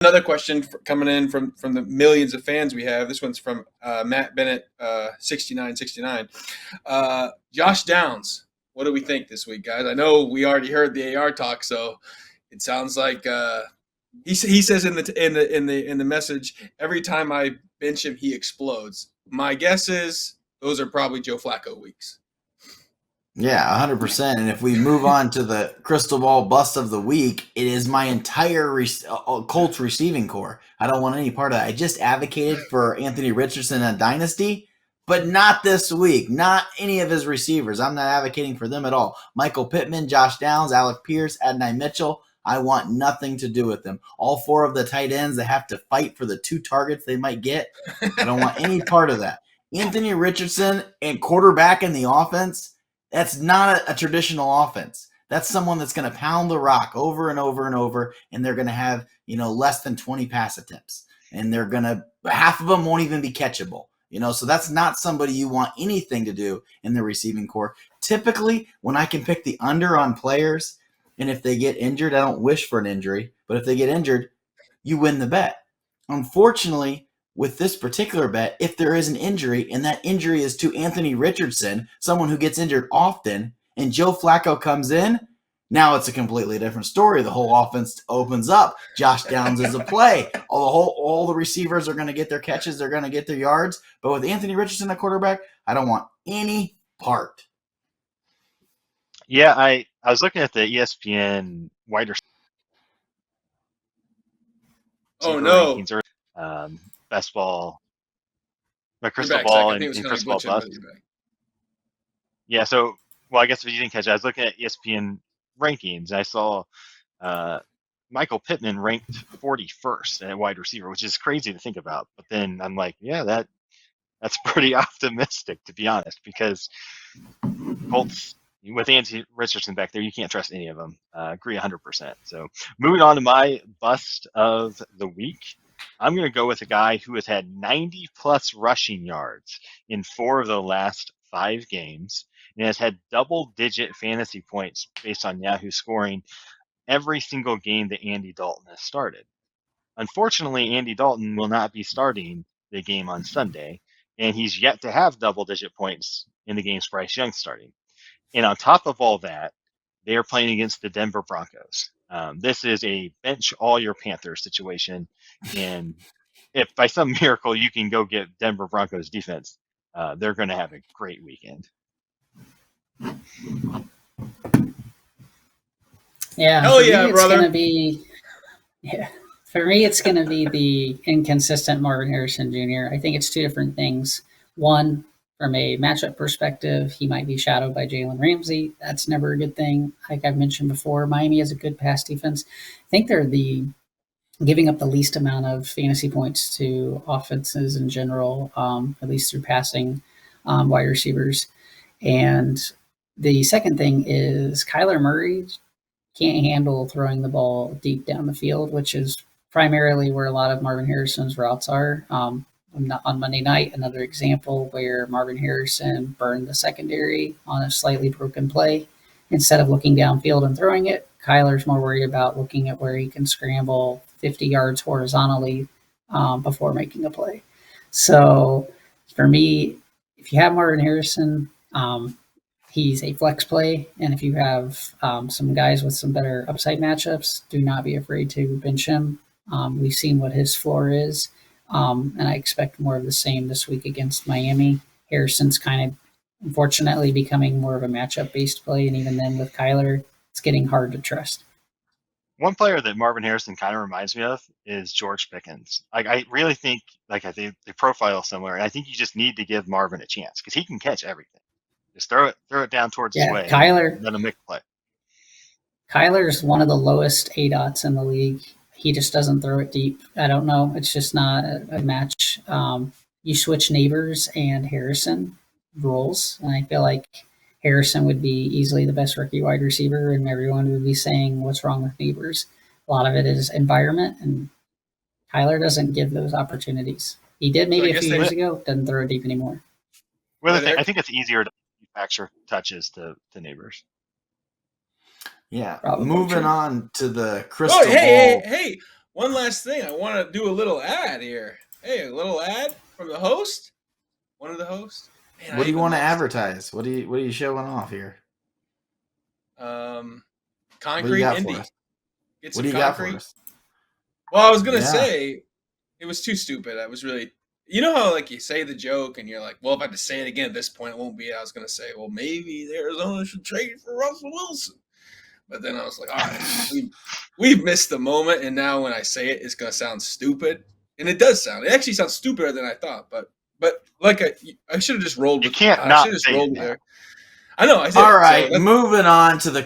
Another question coming in from the millions of fans we have. This one's from Matt Bennett, 6969. Josh Downs, what do we think this week, guys? I know we already heard the AR talk, so it sounds like he says in the message, every time I bench him, he explodes. My guess is those are probably Joe Flacco weeks. Yeah, 100%. And if we move on to the crystal ball bust of the week, it is my entire Colts receiving core. I don't want any part of that. I just advocated for Anthony Richardson and Dynasty, but not this week. Not any of his receivers. I'm not advocating for them at all. Michael Pittman, Josh Downs, Alec Pierce, Adonai Mitchell. I want nothing to do with them. All four of the tight ends that have to fight for the 2 targets they might get. I don't want any part of that. Anthony Richardson and quarterback in the offense. That's not a traditional offense. That's someone that's going to pound the rock over and over and over, and they're going to have, less than 20 pass attempts. And half of them won't even be catchable. So that's not somebody you want anything to do in the receiving core. Typically, when I can pick the under on players, and if they get injured, I don't wish for an injury, but if they get injured, you win the bet. Unfortunately, with this particular bet, if there is an injury and that injury is to Anthony Richardson, someone who gets injured often, and Joe Flacco comes in, now it's a completely different story. The whole offense opens up. Josh Downs is a play. All the receivers are going to get their catches. They're going to get their yards. But with Anthony Richardson at quarterback, I don't want any part. Yeah, I was looking at the ESPN wide receiver rankings earlier. Best ball, my crystal ball, and crystal ball bust. Yeah, so, well, I guess if you didn't catch it, I was looking at ESPN rankings. I saw Michael Pittman ranked 41st at wide receiver, which is crazy to think about. But then I'm like, yeah, that's pretty optimistic, to be honest, because Colts, with Anthony Richardson back there, you can't trust any of them. Agree 100%. So moving on to my bust of the week. I'm going to go with a guy who has had 90-plus rushing yards in 4 of the last 5 games and has had double-digit fantasy points based on Yahoo scoring every single game that Andy Dalton has started. Unfortunately, Andy Dalton will not be starting the game on Sunday, and he's yet to have double-digit points in the games Bryce Young's starting. And on top of all that, they are playing against the Denver Broncos. This is a bench all your Panthers situation. And if by some miracle you can go get Denver Broncos defense, they're going to have a great weekend. Yeah. Hell yeah, brother. For me, it's going to be the inconsistent Marvin Harrison Jr. I think it's 2 different things. One, from a matchup perspective, he might be shadowed by Jalen Ramsey. That's never a good thing. Like I've mentioned before, Miami has a good pass defense. I think they're giving up the least amount of fantasy points to offenses in general, at least through passing wide receivers. And the second thing is Kyler Murray can't handle throwing the ball deep down the field, which is primarily where a lot of Marvin Harrison's routes are. On Monday night, another example where Marvin Harrison burned the secondary on a slightly broken play. Instead of looking downfield and throwing it, Kyler's more worried about looking at where he can scramble 50 yards horizontally before making a play. So for me, if you have Marvin Harrison, he's a flex play. And if you have some guys with some better upside matchups, do not be afraid to bench him. We've seen what his floor is. And I expect more of the same this week against Miami. Harrison's kind of, unfortunately, becoming more of a matchup-based play, and even then with Kyler, it's getting hard to trust. One player that Marvin Harrison kind of reminds me of is George Pickens. I really think they profile similar, and I think you just need to give Marvin a chance because he can catch everything. Just throw it down towards his way. Kyler, let him make a play. Kyler's one of the lowest ADOTs in the league. He just doesn't throw it deep. I don't know. It's just not a match. You switch Neighbors and Harrison roles, and I feel like Harrison would be easily the best rookie wide receiver, and everyone would be saying, what's wrong with Neighbors? A lot of it is environment, and Kyler doesn't give those opportunities. He did maybe a few years ago, doesn't throw it deep anymore. Well, I think it's easier to manufacture touches to Neighbors. Yeah, probably moving on to the crystal ball. Hey! one last thing. I want to do a little ad here. Hey, a little ad from the host. One of the hosts. Man, what do you want to advertise? What are you showing off here? Concrete Indy. What do you got for us? Well, I was gonna say it was too stupid. I was really, you know how like you say the joke and you're like, well, if I had to say it again at this point, it won't be. I was gonna say, well, maybe Arizona should trade for Russell Wilson, but then I was like, all right, we've missed the moment, and now when I say it, it's gonna sound stupid, and it does sound. It actually sounds stupider than I thought, but like I should have just rolled. You can't not say it. There. I know. I said all right, so moving on to the